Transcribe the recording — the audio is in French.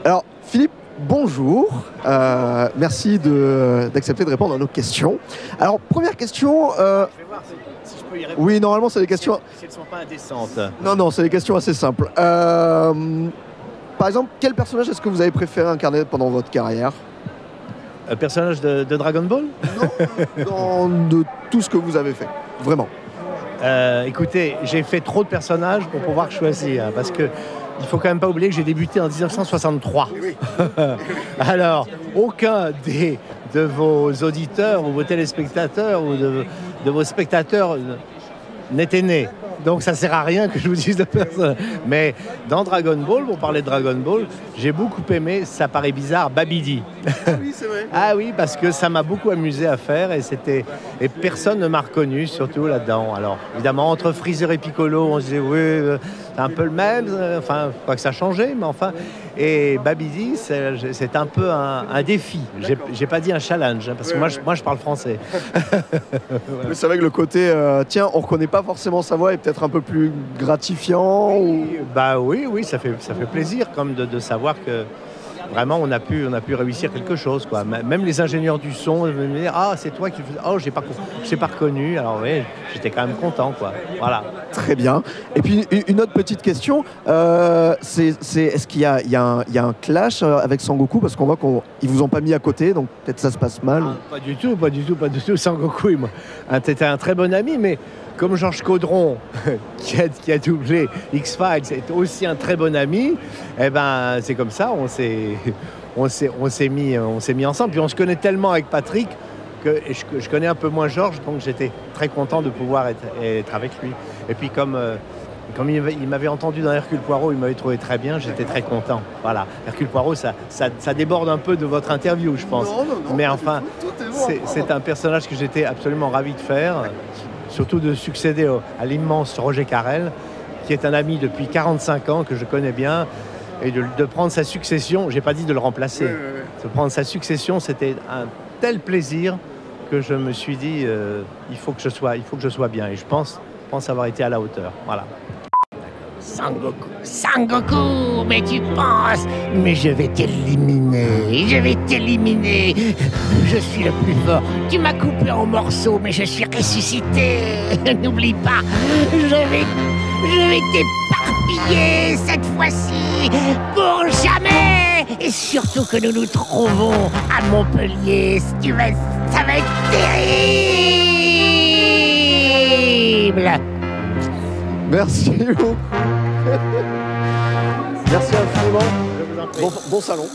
Alors, Philippe, bonjour. Merci d'accepter de répondre à nos questions. Alors, première question. Je vais voir si je peux y répondre. Oui, normalement, c'est des questions. Si elles ne sont pas indécentes. Non, c'est des questions assez simples. Par exemple, quel personnage est-ce que vous avez préféré incarner pendant votre carrière? Un personnage de Dragon Ball? Non, de tout ce que vous avez fait. Vraiment. Écoutez, j'ai fait trop de personnages pour pouvoir choisir. Parce que il faut quand même pas oublier que j'ai débuté en 1963. Oui. Alors, aucun de vos auditeurs ou vos téléspectateurs ou de vos spectateurs n'était né. Donc ça sert à rien que je vous dise de personne. Mais dans Dragon Ball, pour parler de Dragon Ball, j'ai beaucoup aimé, ça paraît bizarre, Babidi. Oui, c'est vrai. Ah oui, parce que ça m'a beaucoup amusé à faire et personne ne m'a reconnu, surtout là-dedans. Alors, évidemment, entre Freezer et Piccolo, on se disait, oui, c'est un peu le même, enfin, pas que ça a changé, mais enfin. Et Babidi, c'est un peu un défi. J'ai pas dit un challenge, hein, parce que moi, je parle français. Mais c'est vrai que le côté, tiens, on reconnaît pas forcément sa voix est peut-être un peu plus gratifiant. Bah oui, ça fait plaisir comme de savoir que vraiment on a pu réussir quelque chose, quoi. Même les ingénieurs du son me disaient, ah, c'est toi qui le faisais. Oh, j'ai pas reconnu. Alors oui, j'étais quand même content, quoi. Voilà. Très bien. Et puis une autre petite question, est-ce qu'il y a un clash avec Sangoku, parce qu'on voit qu'ils vous ont pas mis à côté, donc peut-être ça se passe mal. Pas du tout. Sangoku, t'étais un très bon ami, mais comme Georges Caudron, qui a doublé X-Files, est aussi un très bon ami, eh ben c'est comme ça, on s'est mis ensemble. Puis on se connaît tellement avec Patrick que je connais un peu moins Georges, donc j'étais très content de pouvoir être avec lui. Et puis comme il m'avait entendu dans Hercule Poirot, il m'avait trouvé très bien, j'étais très content. Voilà, Hercule Poirot, ça déborde un peu de votre interview, je pense. Non, mais enfin, c'est un personnage que j'étais absolument ravi de faire. Surtout de succéder à l'immense Roger Carrel, qui est un ami depuis 45 ans, que je connais bien, et de prendre sa succession, j'ai pas dit de le remplacer, de prendre sa succession, c'était un tel plaisir que je me suis dit, il faut que je sois bien, et je pense avoir été à la hauteur, voilà. Sangoku, mais tu penses? Mais je vais t'éliminer, je suis le plus fort. Tu m'as coupé en morceaux, mais je suis ressuscité. N'oublie pas, je vais t'éparpiller cette fois-ci, pour jamais. Et surtout que nous nous trouvons à Montpellier, ça va être terrible. Merci beaucoup. Merci infiniment. Bon salon.